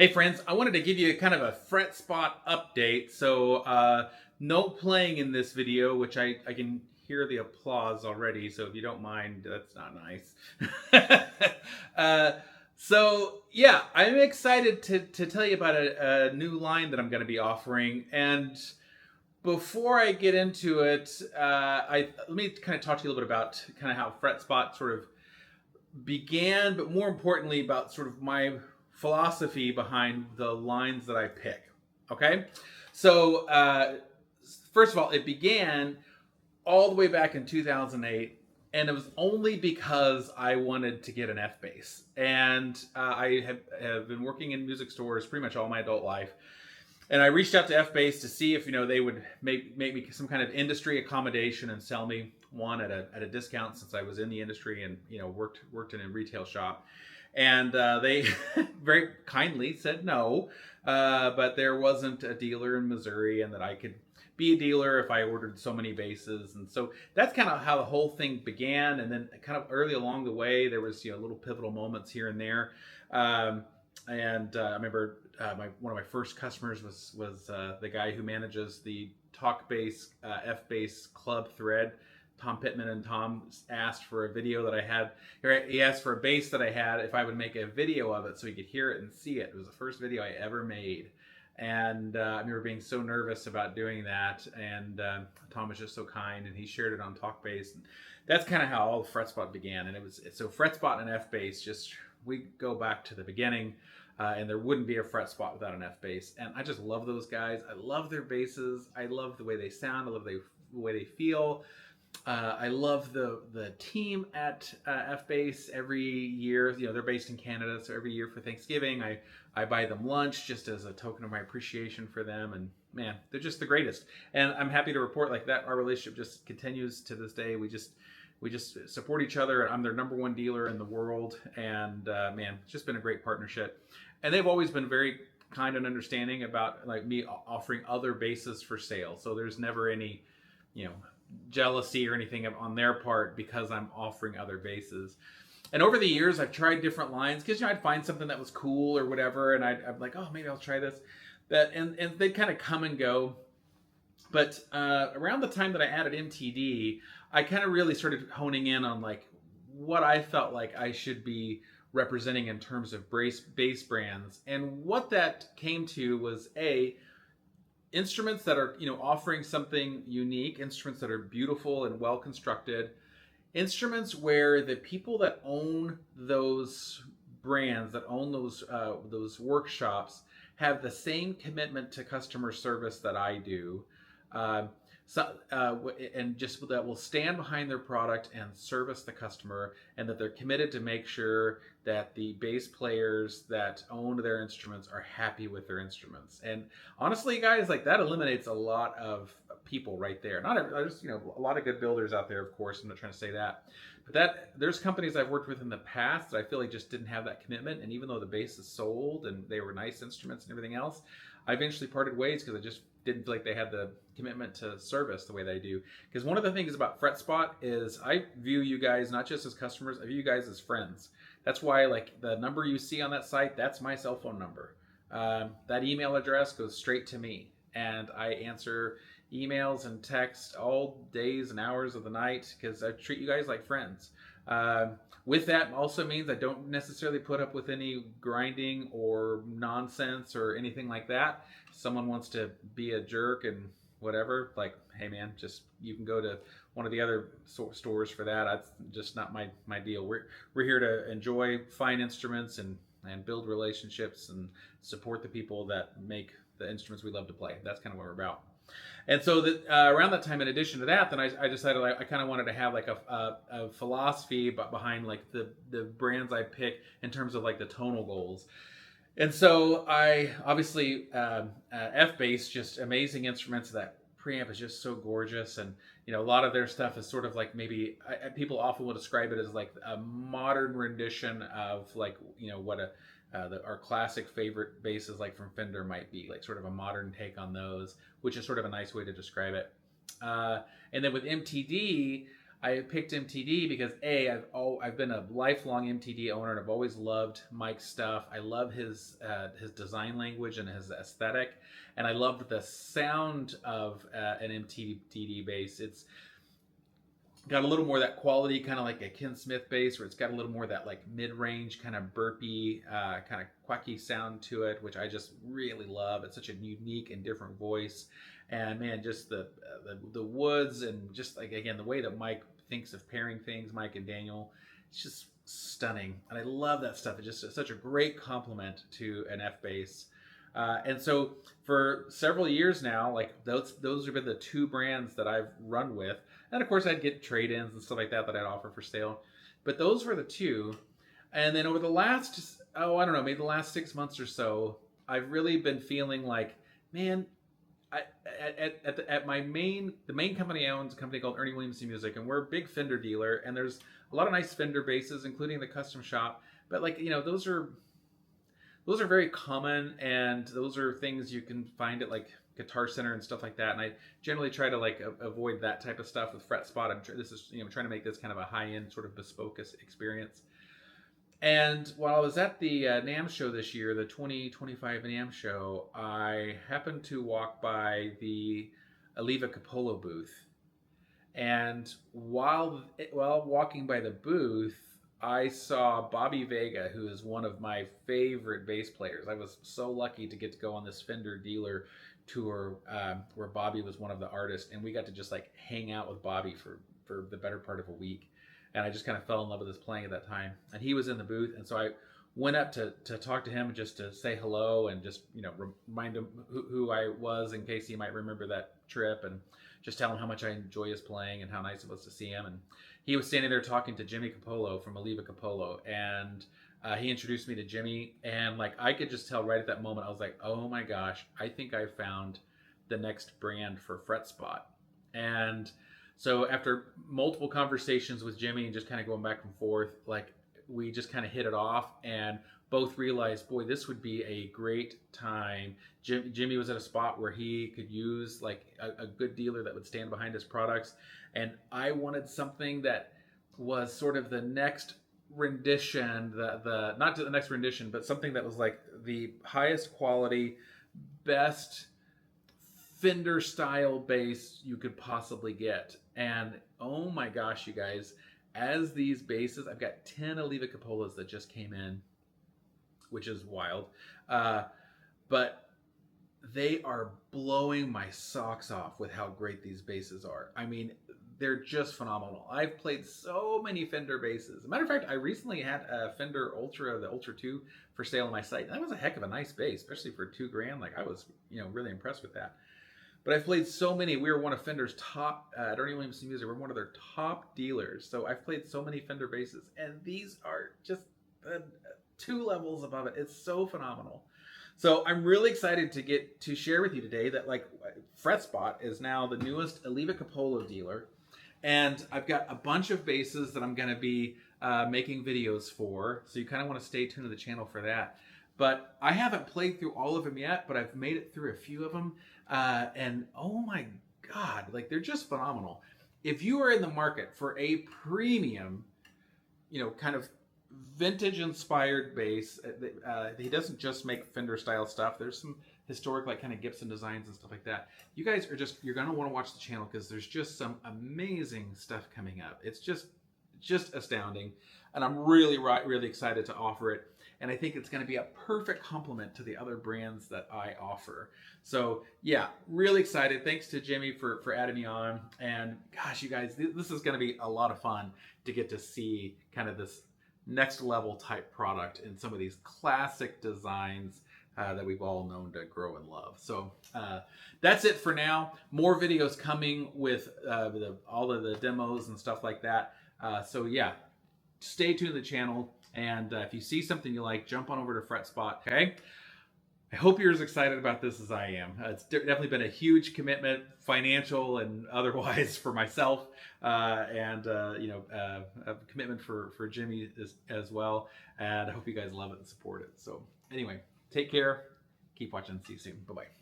Hey friends, I wanted to give you kind of a FretSpot update. So no playing in this video, which I can hear the applause already. So if you don't mind, that's not nice. So yeah, I'm excited to tell you about a new line that I'm going to be offering. And before I get into it, let me kind of talk to you a little bit about kind of how FretSpot sort of began, but more importantly about sort of my philosophy behind the lines that I pick. Okay, so first of all, it began all the way back in 2008, and it was only because I wanted to get an F bass, and I have been working in music stores pretty much all my adult life. And I reached out to F Bass to see if they would make me some kind of industry accommodation and sell me one at a discount, since I was in the industry and worked in a retail shop. And they very kindly said no, but there wasn't a dealer in Missouri, and that I could be a dealer if I ordered so many basses. And so that's kind of how the whole thing began. And then kind of early along the way, there was little pivotal moments here and there. I remember one of my first customers was the guy who manages the Talk Bass F Bass Club thread. Tom Pittman, and Tom asked for a video that I had. He asked for a bass that I had if I would make a video of it so he could hear it and see it. It was the first video I ever made. And I remember being so nervous about doing that. And Tom was just so kind, and he shared it on Talk Bass. And that's kind of how all FretSpot began. And so FretSpot and F Bass, we go back to the beginning. And there wouldn't be a FretSpot without an F Bass. And I just love those guys. I love their basses. I love the way they sound. I love the way they feel. I love the team at F Bass. Every year, they're based in Canada, so every year for Thanksgiving, I buy them lunch just as a token of my appreciation for them. And man, they're just the greatest. And I'm happy to report that our relationship just continues to this day. We just support each other. I'm their #1 dealer in the world, and man, it's just been a great partnership. And they've always been very kind and understanding about me offering other basses for sale. So there's never any, jealousy or anything on their part because I'm offering other basses. And over the years, I've tried different lines because I'd find something that was cool or whatever, and I'm like, oh, maybe I'll try this. And they kind of come and go. But around the time that I added MTD, I kind of really started honing in on what I felt like I should be representing in terms of bass brands. And what that came to was instruments that are offering something unique, instruments that are beautiful and well constructed, instruments where the people that own those brands, that own those workshops, have the same commitment to customer service that I do. And just that will stand behind their product and service the customer, and that they're committed to make sure that the bass players that own their instruments are happy with their instruments. And honestly, guys, that eliminates a lot of people right there. There's a lot of good builders out there, of course. I'm not trying to say that, but there's companies I've worked with in the past that I feel just didn't have that commitment. And even though the bass is sold and they were nice instruments and everything else, I eventually parted ways because I just didn't feel like they had the commitment to service the way they do. Because one of the things about FretSpot is I view you guys not just as customers, I view you guys as friends. That's why the number you see on that site, that's my cell phone number. That email address goes straight to me, and I answer emails and texts all days and hours of the night because I treat you guys like friends. With that also means I don't necessarily put up with any grinding or nonsense or anything like that. If someone wants to be a jerk and whatever, hey man, you can go to one of the other stores for that. That's just not my deal. We're here to enjoy fine instruments and build relationships and support the people that make the instruments we love to play. That's kind of what we're about. And so around that time, in addition to that, then I decided I kind of wanted to have a philosophy behind the brands I pick in terms of the tonal goals. And so I obviously F Bass, just amazing instruments. That preamp is just so gorgeous, and a lot of their stuff is sort of maybe people often will describe it as a modern rendition of what our classic favorite basses from Fender might be, sort of a modern take on those, which is sort of a nice way to describe it. And then with MTD, I picked MTD because I've been a lifelong MTD owner, and I've always loved Mike's stuff. I love his design language and his aesthetic, and I love the sound of an MTD bass. It's got a little more of that quality, kind of like a Ken Smith bass, where it's got a little more of that like mid-range kind of burpy, kind of quacky sound to it, which I just really love. It's such a unique and different voice, and man, just the woods, and just like, again, the way that Mike thinks of pairing things, Mike and Daniel, it's just stunning, and I love that stuff. It's just such a great compliment to an F bass. And so for several years now, like those have been the two brands that I've run with. And of course I'd get trade-ins and stuff like that I'd offer for sale. But those were the two. And then over the last, I don't know, maybe the last 6 months or so, I've really been feeling like, man, at my the main company I own is a company called Ernie Williams Music, and we're a big Fender dealer, and there's a lot of nice Fender basses, including the custom shop. But like, those are very common, and those are things you can find at like Guitar Center and stuff like that. And I generally try to like avoid that type of stuff with FretSpot. I'm trying to make this kind of a high-end sort of bespoke experience. And while I was at the NAMM show this year, the 2025 NAMM show, I happened to walk by the Aliva Coppolo booth. And while walking by the booth, I saw Bobby Vega, who is one of my favorite bass players. I was so lucky to get to go on this Fender dealer tour where Bobby was one of the artists, and we got to just like hang out with Bobby for the better part of a week. And I just kind of fell in love with his playing at that time. And he was in the booth, and so I went up to talk to him, just to say hello and just remind him who I was, in case he might remember that trip, and just tell him how much I enjoy his playing and how nice it was to see him. And he was standing there talking to Jimmy Coppolo from Alleva Coppolo, and he introduced me to Jimmy, and like I could just tell right at that moment, I was like, oh my gosh, I think I found the next brand for FretSpot. And so after multiple conversations with Jimmy and just kind of going back and forth, like we just kind of hit it off, and both realized, boy, this would be a great time. Jimmy was at a spot where he could use like a good dealer that would stand behind his products, and I wanted something that was sort of the next rendition, the not the next rendition, but something that was like the highest quality, best Fender style bass you could possibly get. And oh my gosh, you guys, as these basses, I've got 10 Aliva Coppolos that just came in, which is wild. But they are blowing my socks off with how great these basses are. I mean, they're just phenomenal. I've played so many Fender basses. As a matter of fact, I recently had a Fender Ultra, the Ultra 2, for sale on my site. That was a heck of a nice bass, especially for $2,000. Like I was, really impressed with that. But I've played so many. We were one of Fender's top, at Ernie Williams Music, we're one of their top dealers. So I've played so many Fender basses, and these are just 2 levels above it. It's so phenomenal. So I'm really excited to get to share with you today that like FretSpot is now the newest Aliva Coppolo dealer. And I've got a bunch of basses that I'm going to be making videos for. So you kind of want to stay tuned to the channel for that. But I haven't played through all of them yet, but I've made it through a few of them. And oh my God, like they're just phenomenal. If you are in the market for a premium, kind of vintage inspired bass, he doesn't just make Fender style stuff. There's some historic, like kind of Gibson designs and stuff like that. You guys are you're going to want to watch the channel, because there's just some amazing stuff coming up. It's just astounding. And I'm really, really excited to offer it. And I think it's going to be a perfect complement to the other brands that I offer. So yeah, really excited. Thanks to Jimmy for adding me on. And gosh, you guys, this is going to be a lot of fun to get to see kind of this next level type product in some of these classic designs that we've all known to grow and love. So that's it for now. More videos coming with all of the demos and stuff like that. So yeah, stay tuned to the channel. And if you see something you like, jump on over to FretSpot, okay? I hope you're as excited about this as I am. It's definitely been a huge commitment, financial and otherwise, for myself, and a commitment for Jimmy as well. And I hope you guys love it and support it. So anyway, take care. Keep watching. See you soon. Bye-bye.